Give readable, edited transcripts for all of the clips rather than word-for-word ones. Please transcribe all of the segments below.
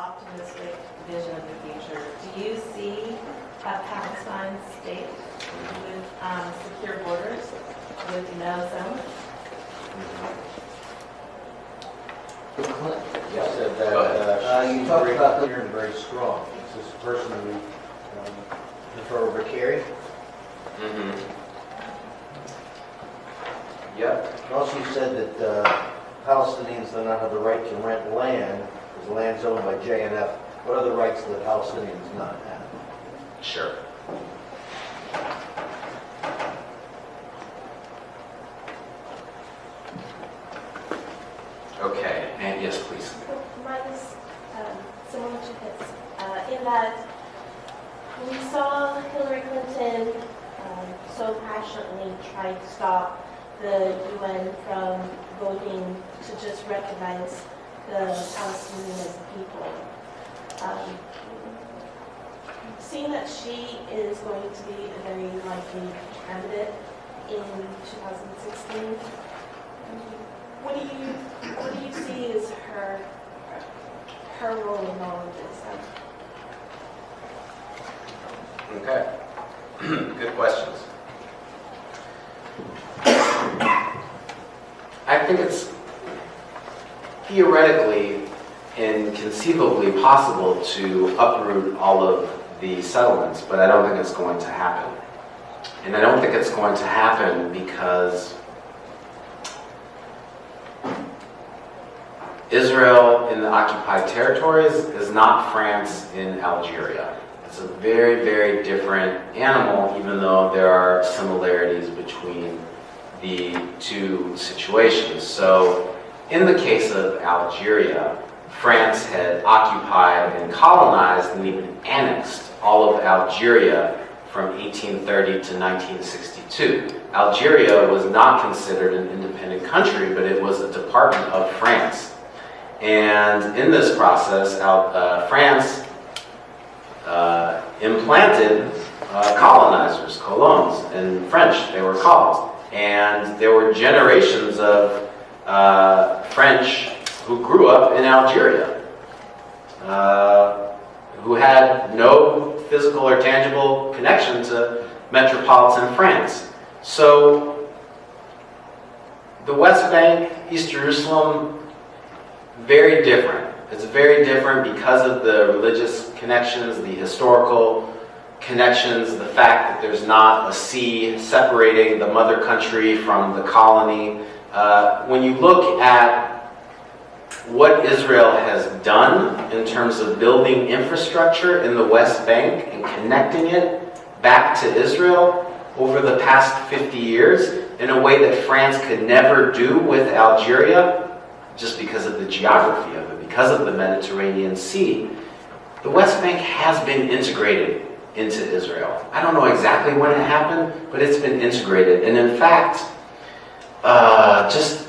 optimistic vision of the future, do you see a Palestine state with secure borders, with no settlement? You said that you talked about clear and very strong. Is this person who prefer over Kerry? Yep. And also you said that Palestinians do not have the right to rent land because the land's owned by JNF. What other rights do the Palestinians not have? Sure. Okay, and yes, please. Mine is similar to his, in that we saw Hillary Clinton so passionately try to stop the UN from voting to just recognize the Palestinians as a people. Seeing that she is going to be a very likely candidate in 2016, what do you see as her role in all of this? Okay. Good questions. I think it's theoretically and conceivably possible to uproot all of the settlements, but I don't think it's going to happen. And I don't think it's going to happen because Israel in the occupied territories is not France in Algeria. It's a very, very different animal, even though there are similarities between the two situations. So in the case of Algeria, France had occupied and colonized and even annexed all of Algeria from 1830 to 1962. Algeria was not considered an independent country, but it was a department of France. And in this process, France implanted colonizers, colons, in French they were called. And there were generations of French who grew up in Algeria, who had no physical or tangible connection to metropolitan France. So the West Bank, East Jerusalem, very different. It's very different because of the religious connections, the historical connections, the fact that there's not a sea separating the mother country from the colony. When you look at what Israel has done in terms of building infrastructure in the West Bank and connecting it back to Israel over the past 50 years in a way that France could never do with Algeria, just because of the geography of it, because of the Mediterranean Sea. The West Bank has been integrated into Israel. I don't know exactly when it happened, but it's been integrated. And in fact, just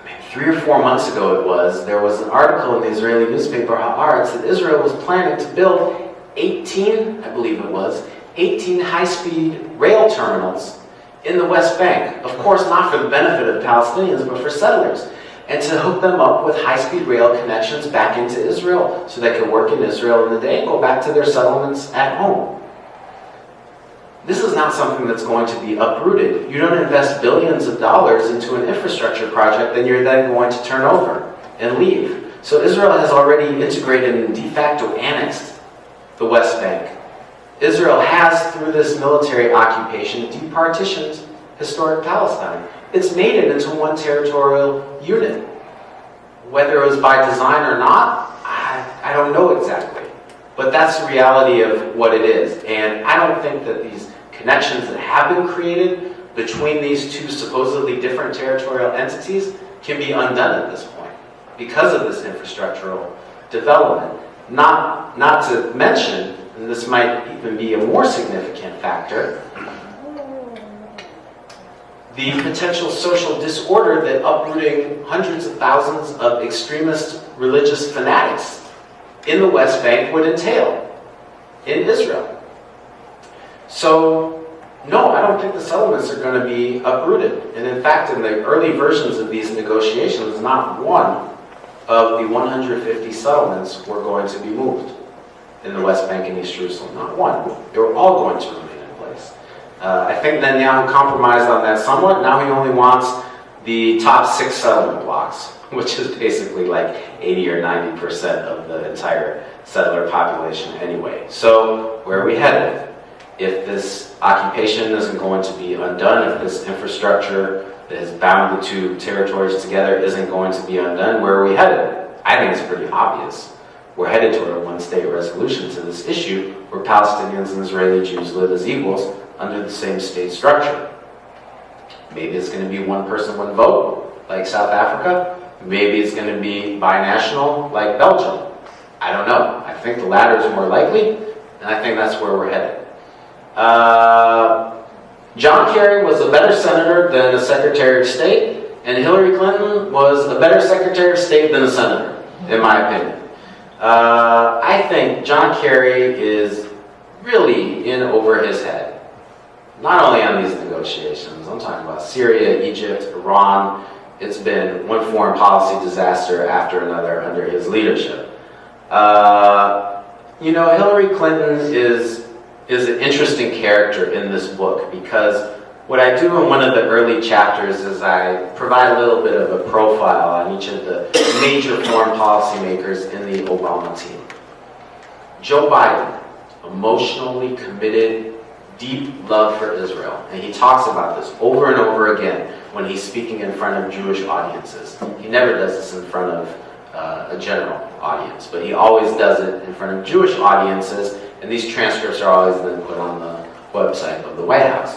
maybe 3 or 4 months ago there was an article in the Israeli newspaper Haaretz that Israel was planning to build 18, I believe it was, 18 high-speed rail terminals in the West Bank. Of course, not for the benefit of Palestinians, but for settlers. And to hook them up with high-speed rail connections back into Israel so they could work in Israel in the day and go back to their settlements at home. This is not something that's going to be uprooted. You don't invest billions of dollars into an infrastructure project that you're then going to turn over and leave. So Israel has already integrated and de facto annexed the West Bank. Israel has, through this military occupation, departitioned historic Palestine. It's made it into one territorial unit. Whether it was by design or not, I don't know exactly. But that's the reality of what it is. And I don't think that these connections that have been created between these two supposedly different territorial entities can be undone at this point because of this infrastructural development. Not to mention, and this might even be a more significant factor, the potential social disorder that uprooting hundreds of thousands of extremist religious fanatics in the West Bank would entail in Israel. So, no, I don't think the settlements are going to be uprooted. And in fact, in the early versions of these negotiations, not one of the 150 settlements were going to be moved in the West Bank and East Jerusalem. Not one. They were all going to remain in place. I think Netanyahu compromised on that somewhat. Now he only wants the top 6 settlement blocks, which is basically like 80 or 90% of the entire settler population anyway. So where are we headed? If this occupation isn't going to be undone, if this infrastructure that has bound the two territories together isn't going to be undone, where are we headed? I think it's pretty obvious. We're headed toward a one-state resolution to this issue where Palestinians and Israeli Jews live as equals under the same state structure. Maybe it's going to be one person, one vote, like South Africa. Maybe it's going to be binational, like Belgium. I don't know. I think the latter is more likely, and I think that's where we're headed. John Kerry was a better senator than a Secretary of State, and Hillary Clinton was a better Secretary of State than a senator, in my opinion. I think John Kerry is really in over his head. Not only on these negotiations, I'm talking about Syria, Egypt, Iran. It's been one foreign policy disaster after another under his leadership. Hillary Clinton is an interesting character in this book because what I do in one of the early chapters is I provide a little bit of a profile on each of the major foreign policymakers in the Obama team. Joe Biden, emotionally committed, deep love for Israel. And he talks about this over and over again when he's speaking in front of Jewish audiences. He never does this in front of a general audience, but he always does it in front of Jewish audiences, and these transcripts are always then put on the website of the White House.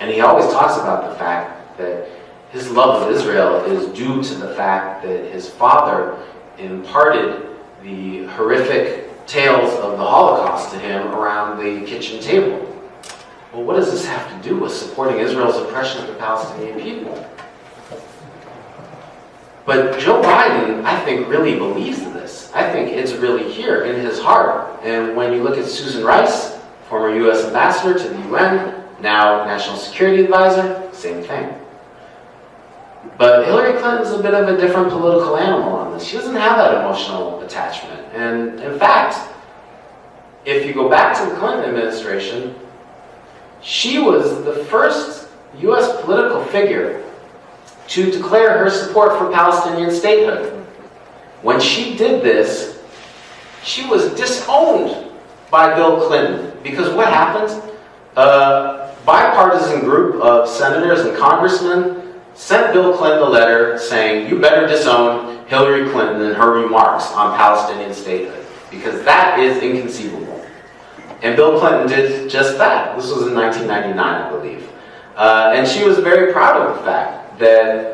And he always talks about the fact that his love of Israel is due to the fact that his father imparted the horrific tales of the Holocaust to him around the kitchen table. Well, what does this have to do with supporting Israel's oppression of the Palestinian people? But Joe Biden, I think, really believes in this. I think it's really here in his heart. And when you look at Susan Rice, former U.S. ambassador to the UN, now National Security Advisor, same thing. But Hillary Clinton's a bit of a different political animal on this. She doesn't have that emotional attachment. And in fact, if you go back to the Clinton administration, she was the first U.S. political figure to declare her support for Palestinian statehood. When she did this, she was disowned by Bill Clinton. Because what happened? A bipartisan group of senators and congressmen sent Bill Clinton a letter saying, you better disown Hillary Clinton and her remarks on Palestinian statehood, because that is inconceivable. And Bill Clinton did just that. This was in 1999, I believe. And she was very proud of the fact that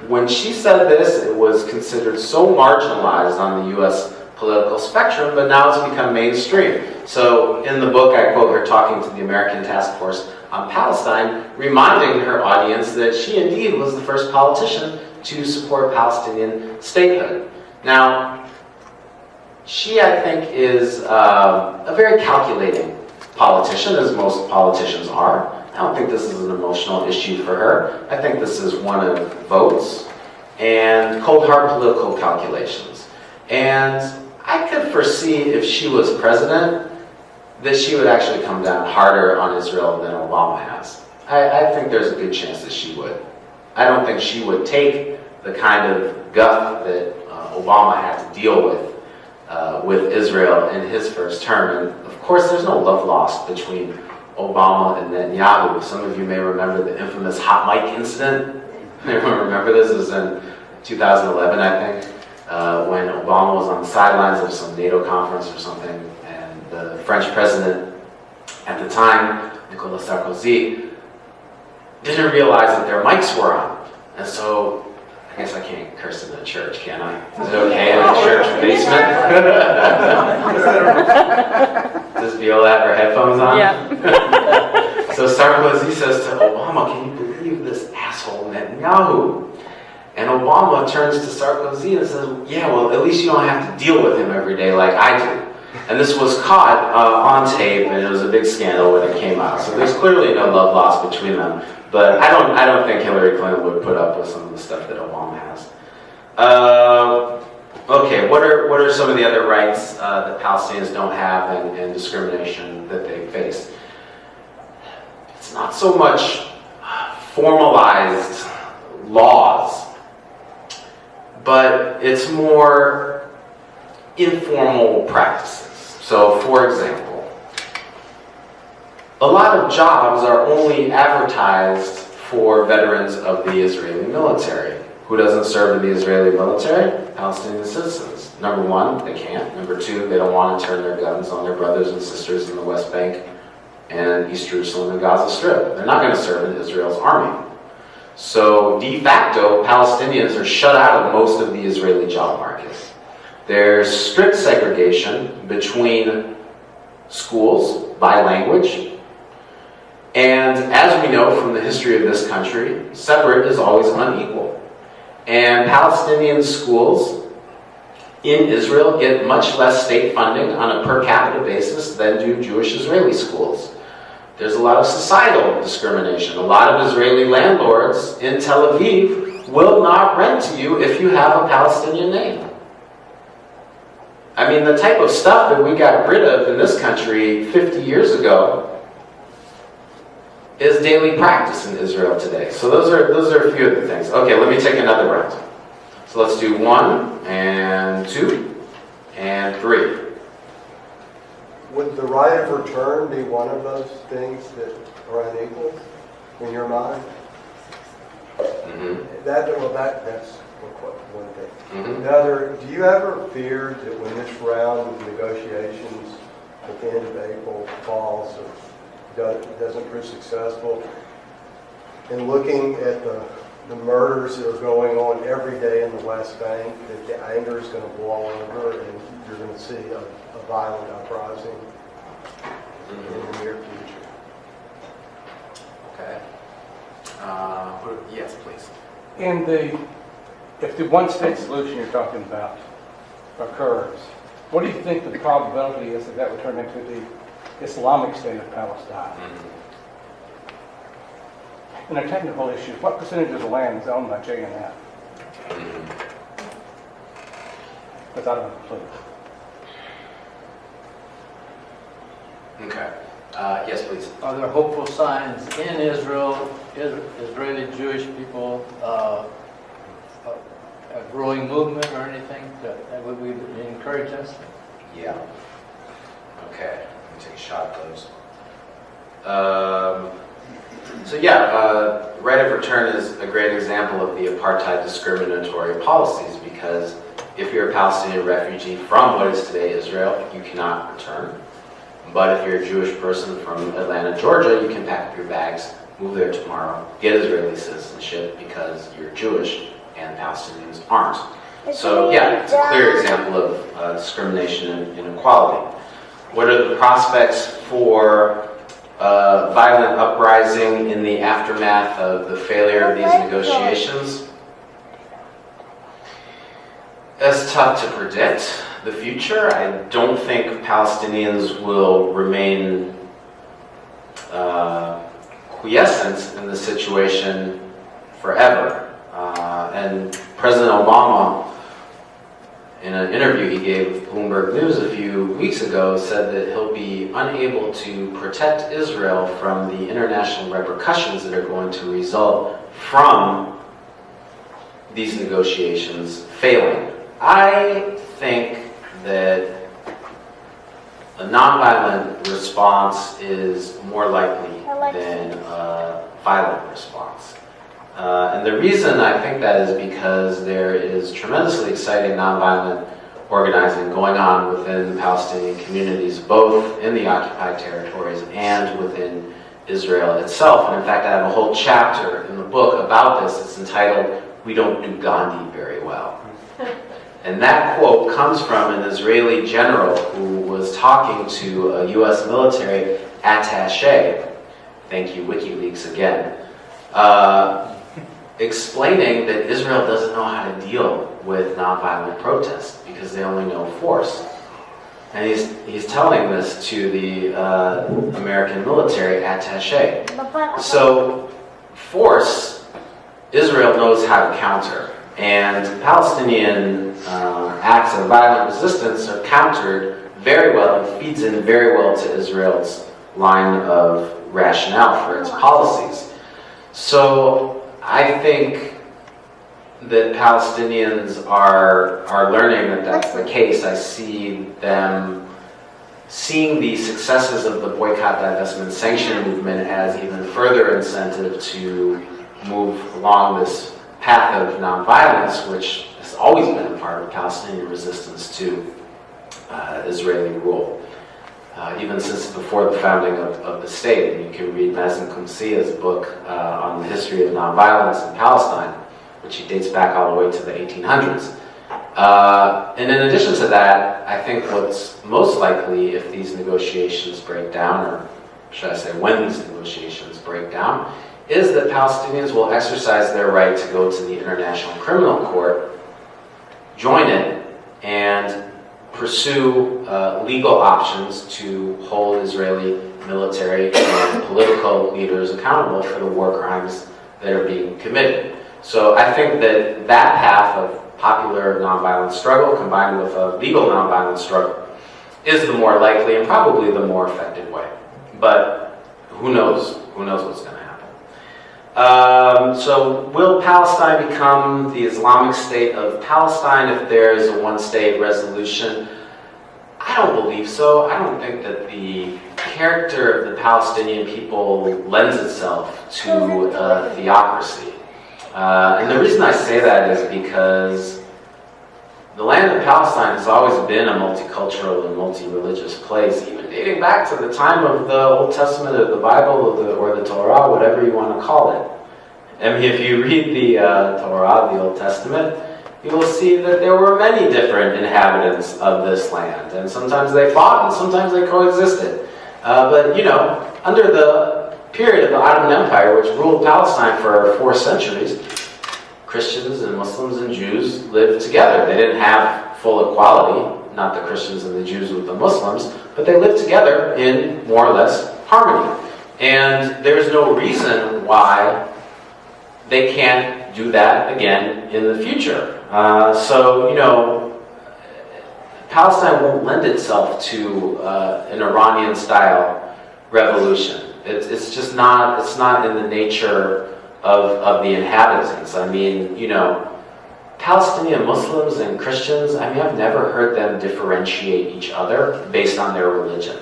when she said this, it was considered so marginalized on the U.S. political spectrum, but now it's become mainstream. So in the book, I quote her talking to the American Task Force on Palestine, reminding her audience that she indeed was the first politician to support Palestinian statehood. Now, she, I think, is a very calculating politician, as most politicians are. I don't think this is an emotional issue for her. I think this is one of votes and cold hard political calculations. And I could foresee, if she was president, that she would actually come down harder on Israel than Obama has. I think there's a good chance that she would. I don't think she would take the kind of guff that Obama had to deal with Israel in his first term. And of course, there's no love lost between Obama and Netanyahu. Some of you may remember the infamous hot mic incident. Anyone remember this? It was in 2011, I think, when Obama was on the sidelines of some NATO conference or something, and the French president at the time, Nicolas Sarkozy, didn't realize that their mics were on. And so, I guess I can't curse in the church, can I? Is it okay in a church basement? Does Viola have her headphones on? Yeah. So Sarkozy says to Obama, can you believe this asshole Netanyahu? And Obama turns to Sarkozy and says, yeah, well, at least you don't have to deal with him every day like I do. And this was caught on tape, and it was a big scandal when it came out. So there's clearly no love lost between them. But I don't think Hillary Clinton would put up with some of the stuff that Obama has. Okay, what are some of the other rights that Palestinians don't have and discrimination that they face? It's not so much formalized laws, but it's more informal practices. So, for example, a lot of jobs are only advertised for veterans of the Israeli military. Who doesn't serve in the Israeli military? Palestinian citizens. Number one, they can't. Number two, they don't want to turn their guns on their brothers and sisters in the West Bank and East Jerusalem and Gaza Strip. They're not going to serve in Israel's army. So, de facto, Palestinians are shut out of most of the Israeli job market. There's strict segregation between schools by language. And as we know from the history of this country, separate is always unequal. And Palestinian schools in Israel get much less state funding on a per capita basis than do Jewish Israeli schools. There's a lot of societal discrimination. A lot of Israeli landlords in Tel Aviv will not rent to you if you have a Palestinian name. I mean, the type of stuff that we got rid of in this country 50 years ago is daily practice in Israel today. So those are a few of the things. Okay, let me take another round. So let's do 1 and 2 and 3. Would the right of return be one of those things that are unequal in your mind? Mm-hmm. That's one thing. Mm-hmm. Another, do you ever fear that when this round of negotiations at the end of April falls or doesn't prove successful, in looking at the murders that are going on every day in the West Bank, that the anger is going to blow over and you're going to see a violent uprising in the near future? Okay. Yes, please. If the one-state solution you're talking about occurs, what do you think the probability is that would turn into the Islamic State of Palestine? Mm-hmm. And a technical issue, what percentage of the land is owned by JNF? Mm-hmm. Because I don't have a clue. Okay. Yes, please. Are there hopeful signs in Israel, Israeli Jewish people, a growing movement or anything that would encourage us? Yeah. Okay. Let me take a shot at those. Right of return is a great example of the apartheid discriminatory policies, because if you're a Palestinian refugee from what is today Israel, you cannot return. But if you're a Jewish person from Atlanta, Georgia, you can pack up your bags, move there tomorrow, get Israeli citizenship because you're Jewish and Palestinians aren't. So it's a clear example of discrimination and inequality. What are the prospects for violent uprising in the aftermath of the failure of these negotiations? It's tough to predict the future. I don't think Palestinians will remain quiescent in the situation forever. And President Obama, in an interview he gave with Bloomberg News a few weeks ago, said that he'll be unable to protect Israel from the international repercussions that are going to result from these negotiations failing. I think that a nonviolent response is more likely than a violent response. And the reason I think that is because there is tremendously exciting nonviolent organizing going on within the Palestinian communities, both in the occupied territories and within Israel itself. And in fact, I have a whole chapter in the book about this. It's entitled, "We Don't Do Gandhi Very Well." And that quote comes from an Israeli general who was talking to a U.S. military attaché, thank you WikiLeaks again, explaining that Israel doesn't know how to deal with nonviolent protests because they only know force. And he's telling this to the American military attaché. So force, Israel knows how to counter. And Palestinian acts of violent resistance are countered very well and feeds in very well to Israel's line of rationale for its policies. So I think that Palestinians are learning that that's the case. I see them seeing the successes of the boycott, divestment, sanction movement as even further incentive to move along this path of nonviolence, which has always been a part of Palestinian resistance to Israeli rule. Even since before the founding of the state. And you can read Mazen Qumsiya's book on the history of nonviolence in Palestine, which he dates back all the way to the 1800s. And in addition to that, I think what's most likely if these negotiations break down, or should I say when these negotiations break down, is that Palestinians will exercise their right to go to the International Criminal Court, join it, and pursue legal options to hold Israeli military and political leaders accountable for the war crimes that are being committed. So I think that that path of popular nonviolent struggle combined with a legal nonviolent struggle is the more likely and probably the more effective way. But who knows? Who knows what's going to happen? So will Palestine become the Islamic State of Palestine if there is a one-state resolution? I don't believe so. I don't think that the character of the Palestinian people lends itself to theocracy. And the reason I say that is because the land of Palestine has always been a multicultural and multi-religious place, even dating back to the time of the Old Testament or the Bible or the Torah, whatever you want to call it. I mean, if you read the Torah, the Old Testament, you will see that there were many different inhabitants of this land. And sometimes they fought and sometimes they coexisted. But, you know, under the period of the Ottoman Empire, which ruled Palestine for 4 centuries, Christians and Muslims and Jews lived together. They didn't have full equality, not the Christians and the Jews with the Muslims, but they lived together in more or less harmony. And there's no reason why they can't do that again in the future. So, you know, Palestine won't lend itself to an Iranian-style revolution. It's just not, it's not in the nature of the inhabitants. I mean, you know, Palestinian Muslims and Christians, I mean, I've never heard them differentiate each other based on their religion.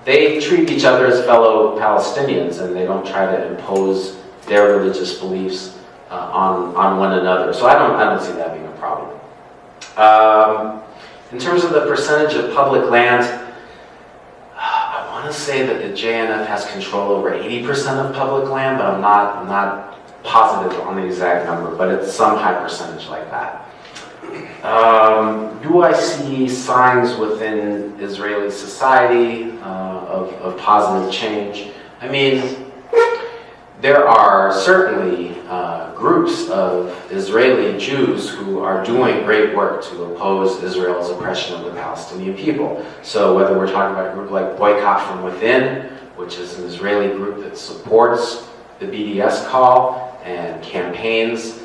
They treat each other as fellow Palestinians, and they don't try to impose their religious beliefs on one another. So I don't see that being a problem. In terms of the percentage of public land, I want to say that the JNF has control over 80% of public land, but I'm not positive on the exact number, but it's some high percentage like that. Do I see signs within Israeli society of positive change? I mean, there are certainly groups of Israeli Jews who are doing great work to oppose Israel's oppression of the Palestinian people. So whether we're talking about a group like Boycott from Within, which is an Israeli group that supports the BDS call and campaigns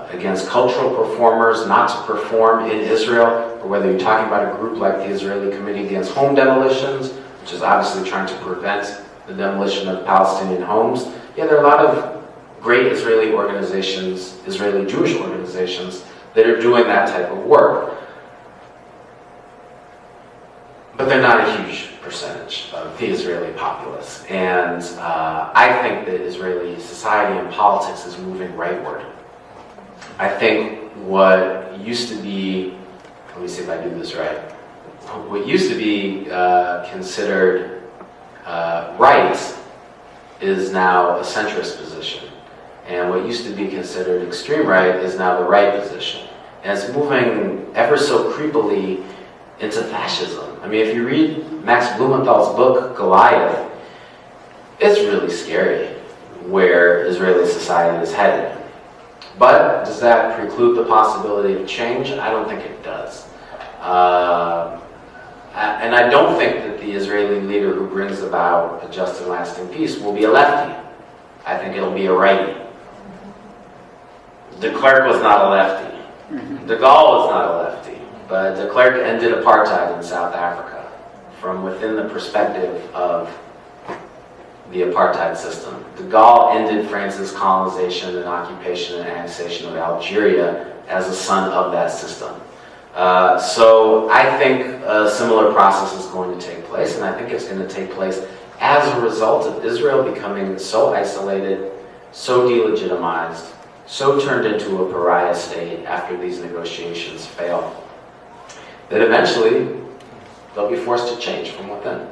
against cultural performers not to perform in Israel, or whether you're talking about a group like the Israeli Committee Against Home Demolitions, which is obviously trying to prevent the demolition of Palestinian homes. Yeah, there are a lot of great Israeli organizations, Israeli Jewish organizations, that are doing that type of work. But they're not a huge percentage of the Israeli populace. And I think that Israeli society and politics is moving rightward. I think what used to be, let me see if I do this right, what used to be considered right is now a centrist position. And what used to be considered extreme right is now the right position. And it's moving ever so creepily into fascism. I mean, if you read Max Blumenthal's book, Goliath, it's really scary where Israeli society is headed. But does that preclude the possibility of change? I don't think it does. And I don't think that the Israeli leader who brings about a just and lasting peace will be a lefty. I think it'll be a righty. De Klerk was not a lefty. De Gaulle was not a lefty. But de Klerk ended apartheid in South Africa from within the perspective of the apartheid system. De Gaulle ended France's colonization and occupation and annexation of Algeria as a son of that system. So I think a similar process is going to take place, and I think it's going to take place as a result of Israel becoming so isolated, so delegitimized, so turned into a pariah state after these negotiations fail, that eventually they'll be forced to change from within.